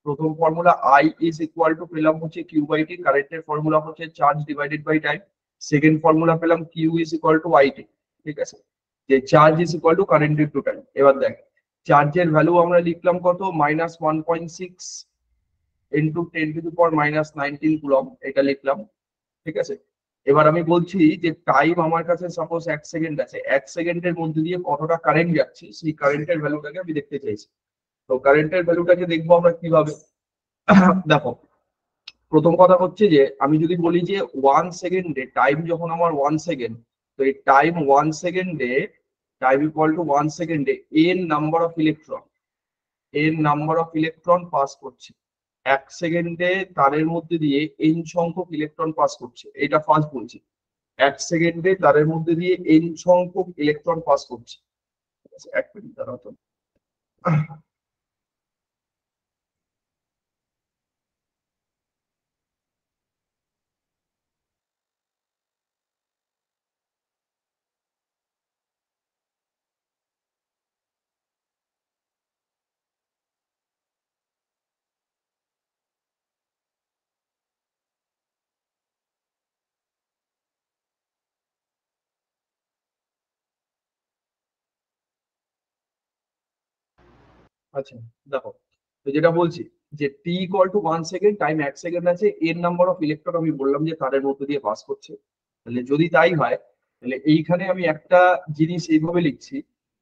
প্রথম formula I is equal to পেলাম হচ্ছে কিউ বাই টি, কারেন্টের ফর্মুলা হচ্ছে charge divided by time. Second formula পেলাম Q is equal to I T, ঠিক আছে, যে charge is equal to current into time. এবার দেখ চার্জের ভ্যালু আমরা লিখলাম কত, -1.6 ইন্টু 10⁻⁻19 কুলম, এটা লিখলাম, ঠিক আছে। এবার আমি বলছি যে টাইম আমার কাছে সাপোজ 1 সেকেন্ড আছে, 1 সেকেন্ডের মধ্যে দিয়ে কতটা কারেন্ট যাচ্ছে সেই কারেন্টের ভ্যালুটাকে আমি দেখতে চাইছি। তো কারেন্টের ভ্যালুটাকে দেখবো আমরা কিভাবে। দেখো প্রথম কথা হচ্ছে যে আমি যদি বলি যে 1 সেকেন্ডে টাইম যখন আমার 1 সেকেন্ড, তো এই টাইম 1 সেকেন্ডে, টাইম ইকুয়াল টু 1 সেকেন্ডে N number of electron, N number of electron pass করছে। 1 সেকেন্ডে তারের মধ্যে দিয়ে এন সংখ্যক ইলেকট্রন পাস করছে, এটা ফার্স্ট বলছি। 1 সেকেন্ডে তারের মধ্যে দিয়ে এন সংখ্যক ইলেকট্রন পাস করছে। ঠিক আছে, 1 মিনিট দাঁড়াও তো। আচ্ছা দেখো, তো যেটা বলছি যে T equal to 1 second, time 1 second আছে, এর নাম্বার অফ ইলেকট্রন আমি বললাম যে তারের মধ্যে দিয়ে পাস করছে। তাহলে যদি তাই হয় তাহলে এইখানে আমি একটা জিনিস এইভাবে লিখছি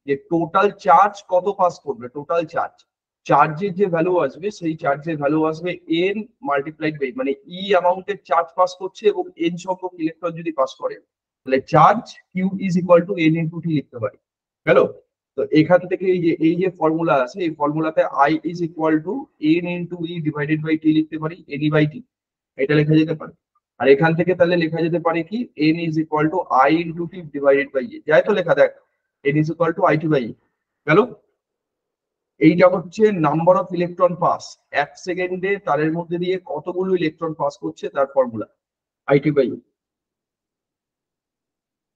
যে টোটাল চার্জ কত পাস করবে, টোটাল চার্জ, চার্জের যে ভ্যালু আসবে সেই চার্জের ভ্যালু আসবে এন মাল্টিপ্লাইড বাই, মানে ই অ্যামাউন্টের চার্জ পাস করছে এবং এন সংখ্যক ইলেকট্রন যদি পাস করে তাহলে charge Q is equal to N into T লিখতে পারি। গেল? তো এখান থেকে এই যে ফর্মুলা আছে, এই ফর্মুলাতে I is equal to N into E divided by T লিখতে পারি, এন ই বাই টি, এটা লেখা যেতে পারে। আর এখান থেকে তাহলে লেখা যেতে পারে কি, N is equal to I into T divided by A, যাই তো লেখা, দেখ N is equal to I T by A. গেল? এইটা হচ্ছে নাম্বার অফ ইলেকট্রন পাস, 1 সেকেন্ডে তারের মধ্যে দিয়ে কতগুলো ইলেকট্রন পাস করছে তার ফর্মুলা, আই টি বাই এ।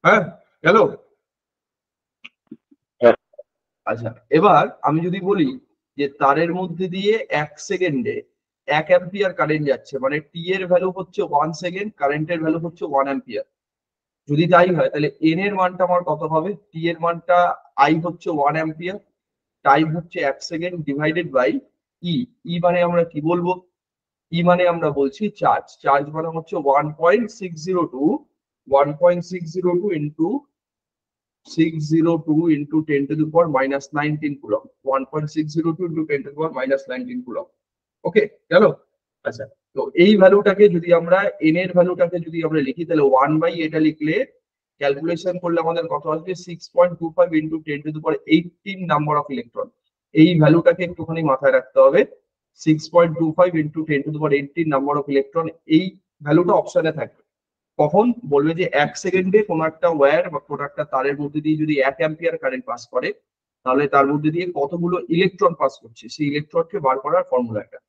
হ্যাঁ, গেল? আচ্ছা, এবার আমি যদি বলি যে তারের মধ্যে দিয়ে 1 সেকেন্ডে 1 অ্যাম্পিয়ার কারেন্ট যাচ্ছে, মানে টি এর ভ্যালু হচ্ছে 1 সেকেন্ড, কারেন্টের ভ্যালু হচ্ছে 1 অ্যাম্পিয়ার। যদি তাই হয় তাহলে এন এর মানটা আমার কত হবে, টি এর মানটা আই হচ্ছে 1 অ্যাম্পিয়ার, টাইম হচ্ছে 1 সেকেন্ড ডিভাইডেড বাই ই। ই মানে আমরা কি বলবো, ই মানে আমরা বলছি চার্জ, চার্জ মানে হচ্ছে 1.602 into 602 into 10 to the power minus 19 coulomb, 1.602 into 10 to the power minus 19 coulomb। ওকে, গেল? আচ্ছা, তো এই ভ্যালুটাকে যদি আমরা এন এর ভ্যালুটাকে যদি আমরা লিখি তাহলে 1 বাই এটা লিখলে ক্যালকুলেশন করলে আমাদের কত আসবে, 6.25 into 10 to the power 18 number of electron. এই ভ্যালুটাকে একটুখানি মাথায় রাখতে হবে, 6.25 into 10 to the power 18 number of electron, এই ভ্যালুটা অপশনে থাকবে। কখন বলবে যে 1 সেকেন্ডে কোনো একটা ওয়্যার বা কোনো একটা তারের মধ্যে দিয়ে যদি 1 অ্যাম্পিয়ার কারেন্ট পাস করে তাহলে তার মধ্যে দিয়ে কতগুলো ইলেকট্রন পাস করছে সেই ইলেকট্রনকে বার করার ফর্মুলাটা,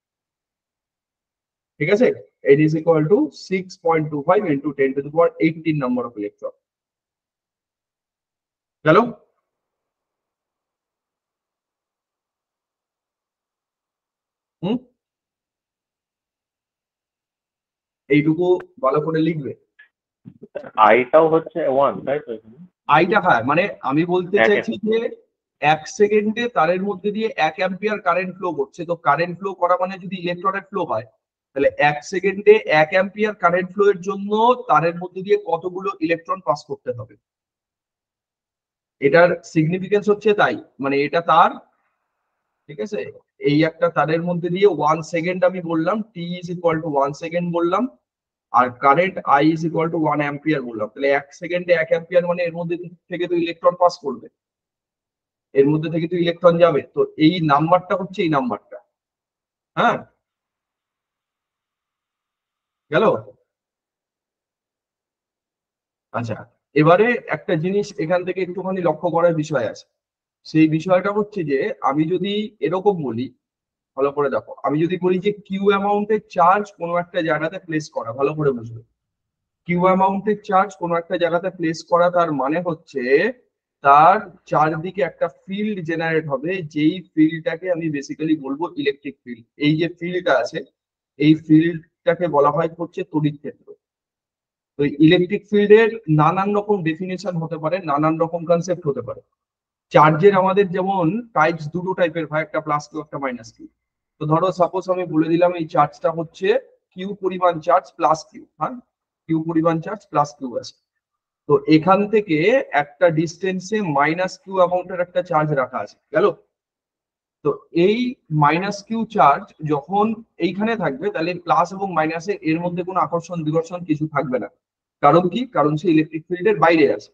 ঠিক আছে। It is equal two 6.25 into 10 to the power 18 number of electron. গেল? হুম, এইটুকু ভালো করে লিখবে। আইটাও হচ্ছে 1, তাই তো? আইটা হ্যাঁ, মানে আমি বলতে এক চাইছি যে 1 সেকেন্ডে তারের মধ্যে দিয়ে 1 অ্যাম্পিয়ার কারেন্ট ফ্লো করছে, তো কারেন্ট ফ্লো করা মানে যদি ইলেকট্রনের ফ্লো হয় তাহলে 1 সেকেন্ডে 1 অ্যাম্পিয়ার কারেন্ট ফ্লো এর জন্য তারের মধ্যে দিয়ে কতগুলো ইলেকট্রন পাস করতে হবে, এটার সিগনিফিকেন্স হচ্ছে তাই, মানে এটা তার, ঠিক আছে। এই একটা তারের মধ্যে দিয়ে 1 সেকেন্ড আমি বললাম, T is equal to 1 second বললাম, আর current I is equal to 1 ampere বললাম, তাহলে 1 সেকেন্ডে 1 অ্যাম্পিয়ার মানে এর মধ্যে থেকে তো ইলেকট্রন পাস করবে, এর মধ্যে থেকে তো ইলেকট্রন যাবে, তো এই নাম্বারটা হচ্ছে এই নাম্বারটা। হ্যাঁ, গেল? আচ্ছা, এবারে একটা জিনিস এখান থেকে একটুখানি লক্ষ্য করার বিষয় আছে, সেই বিষয়টা হচ্ছে যে আমি যদি এরকম বলি, ভালো করে দেখো, আমি যদি বলি যে কিউ অ্যামাউন্টের চার্জ কোনো একটা জায়গাতে প্লেস করা, ভালো করে বুঝবে, কিউ অ্যামাউন্টের চার্জ কোনো একটা জায়গাতে প্লেস করা তার মানে হচ্ছে তার চারদিকে একটা ফিল্ড জেনারেট হবে, যেই ফিল্ডটাকে আমি বেসিক্যালি বলবো ইলেকট্রিক ফিল্ড। এই যে ফিল্ডটা আছে, এই ফিল্ডটাকে বলা হয় হচ্ছে তড়িৎ ক্ষেত্র। তো ইলেকট্রিক ফিল্ডের নানান রকম ডেফিনেশন হতে পারে, নানান রকম কনসেপ্ট হতে পারে। চার্জের আমাদের যেমন টাইপস দুটো টাইপের হয়, একটা প্লাস কিউ একটা মাইনাস কিউ। তো ধরো সাপোজ আমি বলে দিলাম এই চার্জটা হচ্ছে কিউ পরিমাণ চার্জ প্লাস কিউ, হ্যাঁ, কিউ পরিমাণ চার্জ প্লাস কিউ আছে। তো এখান থেকে একটা ডিস্টেন্সে মাইনাস কিউ অ্যামাউন্টের একটা চার্জ রাখা আছে, গেল? তো এই মাইনাস কিউ চার্জ যখন এইখানে থাকবে, তাহলে প্লাস এবং মাইনাসে এর মধ্যে কোনো আকর্ষণ বিকর্ষণ কিছু থাকবে না। কারণ কি? কারণ সে ইলেকট্রিক ফিল্ডের বাইরে আছে।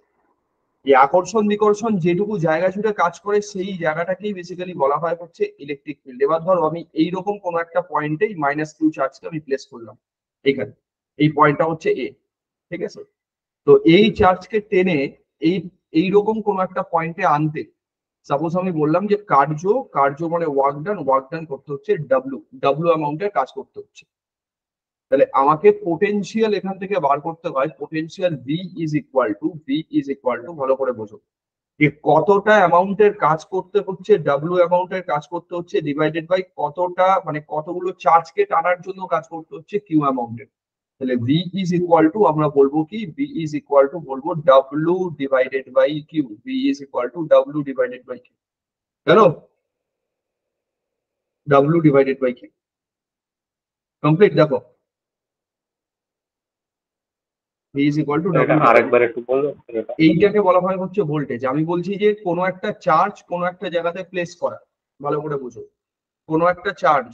এই আকর্ষণ বিকর্ষণ যেটুকু জায়গা জুড়ে কাজ করে সেই জায়গাটাকেই বেসিক্যালি বলা হয় হচ্ছে ইলেকট্রিক ফিল্ড। এবার ধরো আমি এইরকম কোনো একটা পয়েন্টে মাইনাস কিউ চার্জকে আমি প্লেস করলাম এখানে, এই পয়েন্টটা হচ্ছে এ, ঠিক আছে? তো এই চার্জকে টেনে এই এইরকম কোন একটা পয়েন্টে আনতে, সাপোজ আমি বললাম যে কার্য, কার্য মানে ওয়ার্ক ডান করতে হচ্ছে ডাব্লু, ডাব্লু অ্যামাউন্টের কাজ করতে হচ্ছে। তাহলে আমাকে পোটেনশিয়াল এখান থেকে বার করতে হয়। Potential V is equal two ভালো করে বোঝো যে কতটা অ্যামাউন্টের কাজ করতে হচ্ছে, ডাব্লু অ্যামাউন্টের কাজ করতে হচ্ছে ডিভাইডেড বাই কতটা, মানে কতগুলো চার্জকে টানার জন্য কাজ করতে হচ্ছে কিউ অ্যামাউন্টের। তাহলে ভি ইজ ইকুয়াল টু আমরা বলবো কি, ভি ইজ ইকুয়াল টু বলবো W divided by Q, V is equal to W divided by Q, কেন? W divided by Q. Complete? দেখো, ভি ইজ ইকুয়াল টু এটা ডাব্লু ডিভাইডেড। আরেকবার একটু বলবেন এটা? এইটাকে বলা হয় হচ্ছে ভোল্টেজ। আমি বলছি যে কোনো একটা চার্জ কোনো একটা জায়গাতে প্লেস করা, ভালো করে বুঝো। কোনো একটা চার্জ,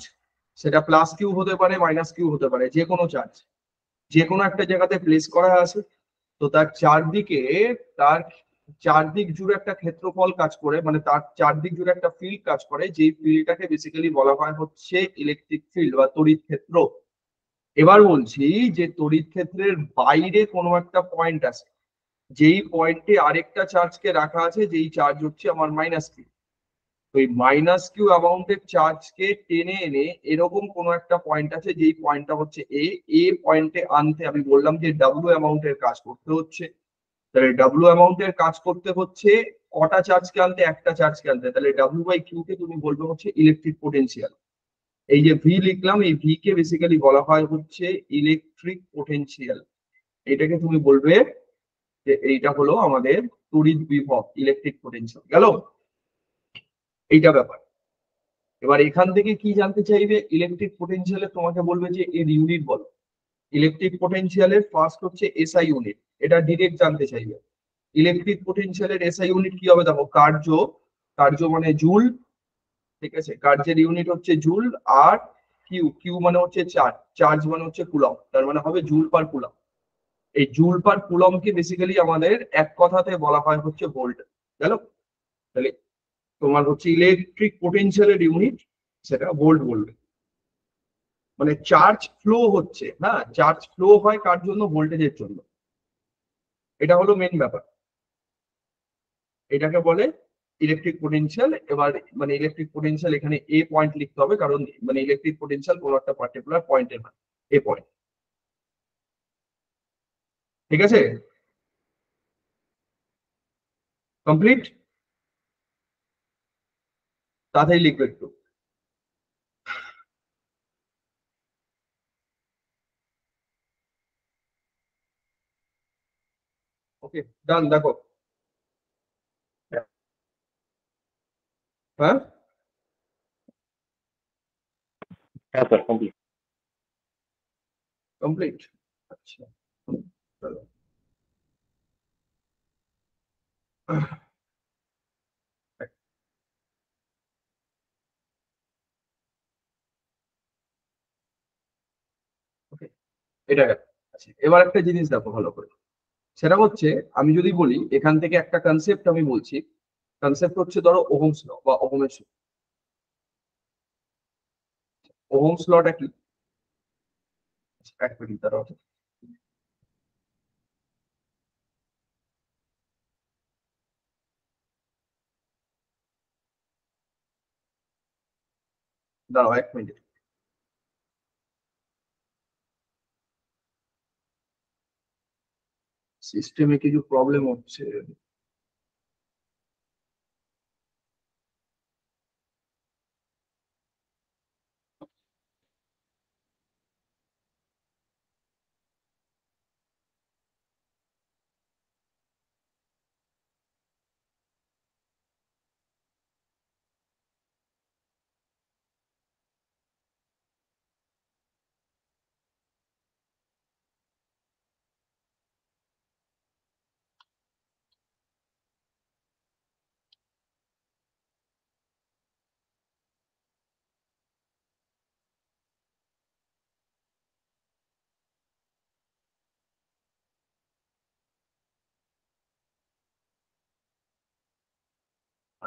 সেটা প্লাস কিউ হতে পারে মাইনাস কিউ হতে পারে, যে কোনো চার্জ যে কোনো একটা জায়গাতে প্লেস করা আছে। তো তার চারদিকে, তার চারদিক জুড়ে একটা ক্ষেত্রফল কাজ করে, মানে তার চারদিক জুড়ে একটা ফিল্ড কাজ করে, যেই ফিল্ডটাকে বেসিক্যালি বলা হয় হচ্ছে ইলেকট্রিক ফিল্ড বা তড়িৎ ক্ষেত্র। এবার বলছি যে তড়িৎ ক্ষেত্রের বাইরে কোনো একটা পয়েন্ট আছে, যেই পয়েন্টে আরেকটা চার্জকে রাখা আছে, যেই চার্জ হচ্ছে আমার মাইনাস কিউ। ওই মাইনাস কিউ অ্যামাউন্টের চার্জকে টেনে এনে এরকম কোন একটা পয়েন্ট আছে, যেই পয়েন্টটা হচ্ছে এ, এ পয়েন্টে আনতে আমি বললাম যে ডাব্লু অ্যামাউন্টের কাজ করতে হচ্ছে। তাহলে ডাব্লু অ্যামাউন্টের কাজ করতে হচ্ছে কটা চার্জকে আনতে? একটা চার্জকে আনতে। তাহলে ডাব্লু বাই কিউ কে তুমি বলবে হচ্ছে ইলেকট্রিক পোটেনশিয়াল। এই যে ভি লিখলাম, এই ভি কে বেসিক্যালি বলা হয় হচ্ছে ইলেকট্রিক পোটেনশিয়াল। এটাকে তুমি বলবে যে এইটা হলো আমাদের তড়িৎ বিভব, ইলেকট্রিক পোটেনশিয়াল, গেল? এইটা ব্যাপার। এবার এখান থেকে কি জানতে চাইবে? ইলেকট্রিক পোটেনশিয়ালে তোমাকে বলবে যে এর ইউনিট বলো। ইলেকট্রিক পোটেনশিয়ালের ফার্স্ট হচ্ছে এসআই ইউনিট, এটা ডিরেক্ট জানতে চাইবে। ইলেকট্রিক পোটেনশিয়ালের এসআই ইউনিট কি হবে? দেখো, কার্য, কার্য মানে জুল, ঠিক আছে? কার্যের ইউনিট হচ্ছে জুল। আর কিউ, কিউ মানে হচ্ছে চার্জ, চার্জ মানে হচ্ছে কুলম, তার মানে হবে জুল পার কুলম। এই জুল পার কুলমকে বেসিক্যালি আমাদের এক কথাতে বলা হয় হচ্ছে ভোল্ট, গেল? তাহলে তোমার হচ্ছে ইলেকট্রিক পোটেনশিয়ালের ইউনিট, সেটা ভোল্ট বলবে। মানে চার্জ ফ্লো হচ্ছে, হ্যাঁ, চার্জ ফ্লো হয় কার জন্য? ভোল্টেজের জন্য। এটা হলো মেন ব্যাপার, এটাকে বলে ইলেকট্রিক পোটেনশিয়াল। এবার মানে ইলেকট্রিক পোটেনশিয়াল এখানে এ পয়েন্ট লিখতে হবে, কারণ মানে ইলেকট্রিক পোটেনশিয়াল কোনো একটা পার্টিকুলার পয়েন্টের মানে এ পয়েন্ট, ঠিক আছে? কমপ্লিট? তাড়াতাড়ি লিখবে একটু। ওকে, ডান। দেখো, হ্যাঁ, হ্যাঁ স্যার, কমপ্লিট। কমপ্লিট। আচ্ছা, চলো। ওকে, এটা গেল। আচ্ছা, এবার একটা জিনিস দেখো ভালো করে। সেটা হচ্ছে, আমি যদি বলি এখান থেকে একটা কনসেপ্ট আমি বলছি। কনসেপ্ট হচ্ছে ধরো ওহমস ল বা ওহমের সূত্র। ওহমস লটা কি? এক মিনিট দাঁড়াও। দাঁড়াও এক মিনিট, সিস্টেমে কিছু প্রবলেম হচ্ছে।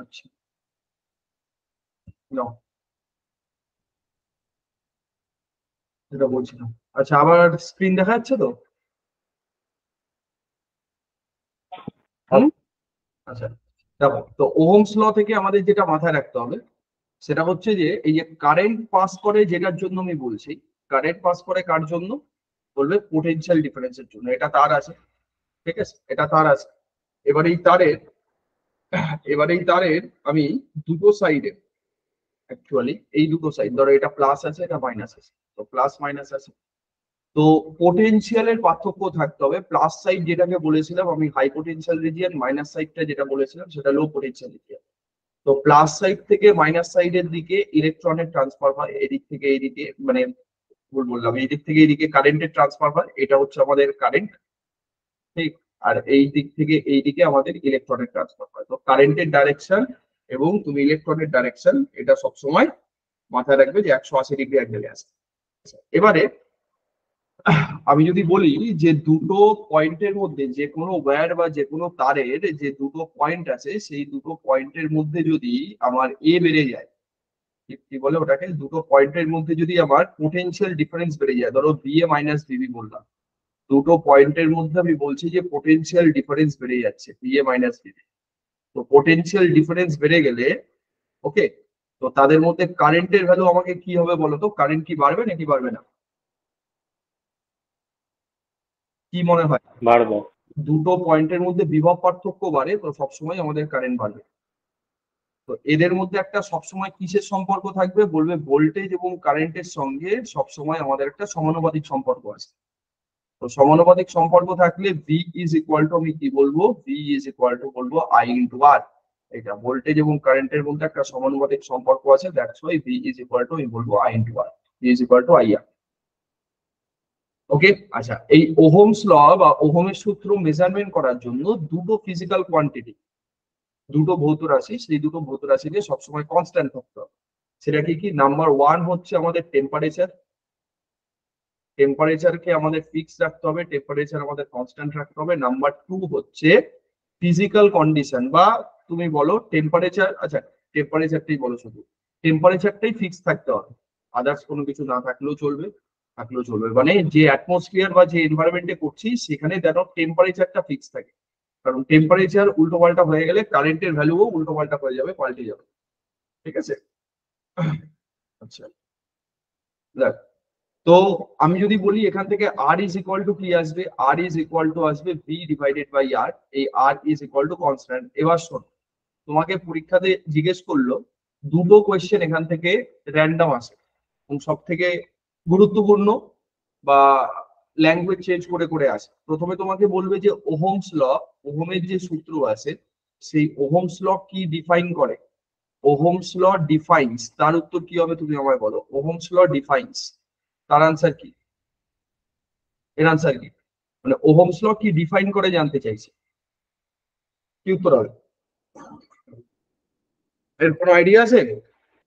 আচ্ছা নাও যেটা বলছিলাম। আচ্ছা আবার স্ক্রিন দেখা যাচ্ছে তো? হুম। আচ্ছা দেখো, তো ওহমস ল থেকে আমাদের যেটা মাথায় রাখতে হবে সেটা হচ্ছে যে এই যে কারেন্ট পাস করে যেটার জন্য আমি বলছি, কারেন্ট পাস করে কার জন্য? বলবে পোটেনশিয়াল ডিফারেন্সের জন্য। এটা তার আছে, ঠিক আছে, এটা তার আছে। এবার এই তারের আমি দুটো সাইডে, অ্যাকচুয়ালি এই দুটো সাইড ধরো, এটা প্লাস আছে এটা মাইনাস আছে, তো প্লাস মাইনাস আছে, তো পোটেনশিয়ালের পার্থক্য থাকতে হবে। প্লাস সাইড যেটাকে বলেছিলাম আমি হাই পোটেনশিয়াল রিজিয়ন, মাইনাস সাইডটা যেটা বলেছিলাম সেটা লো পোটেনশিয়াল রিজিয়ন। তো প্লাস সাইড থেকে মাইনাস সাইডের দিকে ইলেকট্রনের ট্রান্সফার হয়, এদিক থেকে এইদিকে, মানে ভুল বললাম, এই দিক থেকে এইদিকে কারেন্টের ট্রান্সফার হয়, এটা হচ্ছে আমাদের কারেন্ট, ঠিক। আর এই দিক থেকে এই দিকে আমাদের ইলেকট্রনের ট্রান্সফার হয়। তো কারেন্টের ডাইরেকশন এবং তুমি ইলেকট্রনের ডাইরেকশন এটা সবসময় মাথায় রাখবে যে 180 ডিগ্রি অ্যাঙ্গেলে আছে। এবারে আমি যদি বলি যে দুটো পয়েন্টের মধ্যে যে কোনো ওয়্যার বা যে কোনো তারের যে দুটো পয়েন্ট আছে, সেই দুটো পয়েন্টের মধ্যে যদি আমার এ বেড়ে যায়, কি বলে ওটাকে, দুটো পয়েন্টের মধ্যে যদি আমার পোটেনশিয়াল ডিফারেন্স বেড়ে যায়, ধরো বিএ মাইনাস বিবি বললাম, দুটো পয়েন্টের মধ্যে আমি বলছি যে পোটেনশিয়াল ডিফারেন্স বেড়ে যাচ্ছে বিএ মাইনাস বিবি। তো পোটেনশিয়াল ডিফারেন্স বেড়ে গেলে, ওকে, তো তাদের মধ্যে কারেন্টের ভ্যালু আমাকে কি হবে বলো তো? কারেন্ট কি বাড়বে নাকি বাড়বে না? কি মনে হয়? বাড়বে। দুটো পয়েন্টের মধ্যে বিভব পার্থক্য বাড়ে, তো সবসময় আমাদের কারেন্ট বাড়বে। তো এদের মধ্যে একটা সবসময় কিসের সম্পর্ক থাকবে? বলবে ভোল্টেজ এবং কারেন্টের সঙ্গে সবসময় আমাদের একটা সমানুপাতিক সম্পর্ক আছে। তো সমানুপাতিক সম্পর্ক থাকলে ভি ইজ ইকুয়াল টু, আমি কি বলবো, ভি ইজ ইকুয়াল টু বলবো আই ইন্টু আর। এটা ভোল্টেজ এবং কারেন্টের মধ্যে একটা সমানুপাতিক সম্পর্ক আছে, that's why V is equal to আমি বলবো I into R, V is equal to I R. Okay. আচ্ছা, এই ওহমস ল বা ওহমের সূত্র মেজারমেন্ট করার জন্য দুটো ফিজিক্যাল কোয়ান্টিটি, দুটো ভৌত রাশি, সেই দুটো ভৌত রাশিকে সবসময় কনস্ট্যান্ট থাকতে হবে। সেটা কি কি? নাম্বার ওয়ান হচ্ছে আমাদের টেম্পারেচার, টেম্পারেচারকে আমাদের ফিক্স রাখতে হবে, টেম্পারেচার আমাদের কনস্ট্যান্ট রাখতে হবে। নাম্বার টু হচ্ছে ফিজিক্যাল কন্ডিশন, বা তুমি বলো টেম্পারেচার, আচ্ছা টেম্পারেচারটাই বলো, শুধু টেম্পারেচারটাই ফিক্স থাকতে হবে, আদার্স কোনো কিছু না থাকলেও চলবে, থাকলেও চলবে, মানে যে অ্যাটমসফিয়ার বা যে এনভায়রনমেন্টে করছি সেখানে দেখো টেম্পারেচারটা ফিক্স থাকে। কারণ টেম্পারেচার উল্টো পাল্টা হয়ে গেলে কারেন্টের ভ্যালুও উল্টো পাল্টা হয়ে যাবে, পাল্টে যাবে, ঠিক আছে। আচ্ছা দেখ, তো আমি যদি বলি এখান থেকে আর ইজ ইকুয়াল টু কি আসবে? আর ইজ ইকুয়াল টু আসবে ভি ডিভাইডেড বাই আর। এই আর ইজ ইকুয়াল টু কনস্ট্যান্ট। এবার শোন, তোমাকে পরীক্ষাতে জিজ্ঞেস করলো দুটো কোয়েশ্চেন এখান থেকে র্যান্ডম আসে, এবং সব থেকে গুরুত্বপূর্ণ বা ল্যাঙ্গুয়েজ চেঞ্জ করে করে আসে। প্রথমে তোমাকে বলবে যে ওহমস ল, ওহমের যে সূত্র আছে সেই ওহমস ল কি ডিফাইন করে? ওহমস ল ডিফাইন্স, তার উত্তর কি হবে তুমি আমায় বলো? ওহমস ল ডিফাইন্স, তার আনসার কি? এর আনসার কি? মানে ওহমস ল কি ডিফাইন করে জানতে চাইছে, কি উত্তর হবে? এর কোনো আইডিয়া আছে?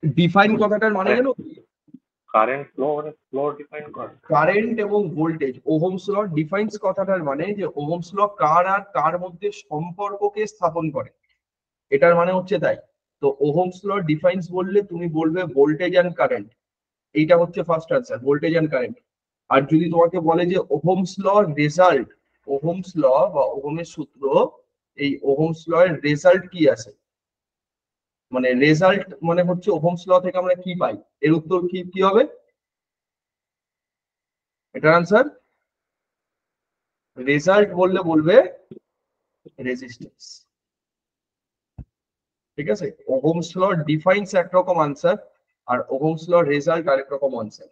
ডিফাইন কথাটার মানে জানো? কারেন্ট ফ্লো ডিফাইন করে। কারেন্ট এবং ভোল্টেজ, ওহমস ল ডিফাইন্স কথাটার মানে যে ওহমস ল কার আর কার মধ্যে সম্পর্ককে স্থাপন করে, এটার মানে হচ্ছে তাই। তো ওহমস ল ডিফাইন্স বললে তুমি বলবে ভোল্টেজ অ্যান্ড কারেন্ট, এইটা হচ্ছে first answer, voltage and current. আর যদি তোমাকে বলে যে Ohm's law result, Ohm's law বা ওহমের সূত্র, এই ওহমস ল এর রেজাল্ট কি আছে, মানে রেজাল্ট মানে হচ্ছে ওহমস ল থেকে আমরা কি পাই, এর উত্তর কি কি হবে? এটার আনসার, রেজাল্ট বললে বলবে রেজিস্ট্যান্স, ঠিক আছে। ওহমস ল ডিফাইন্স একরকম আনসার, আর ওহমস ল রেজাল্ট আরেক রকম আনসার।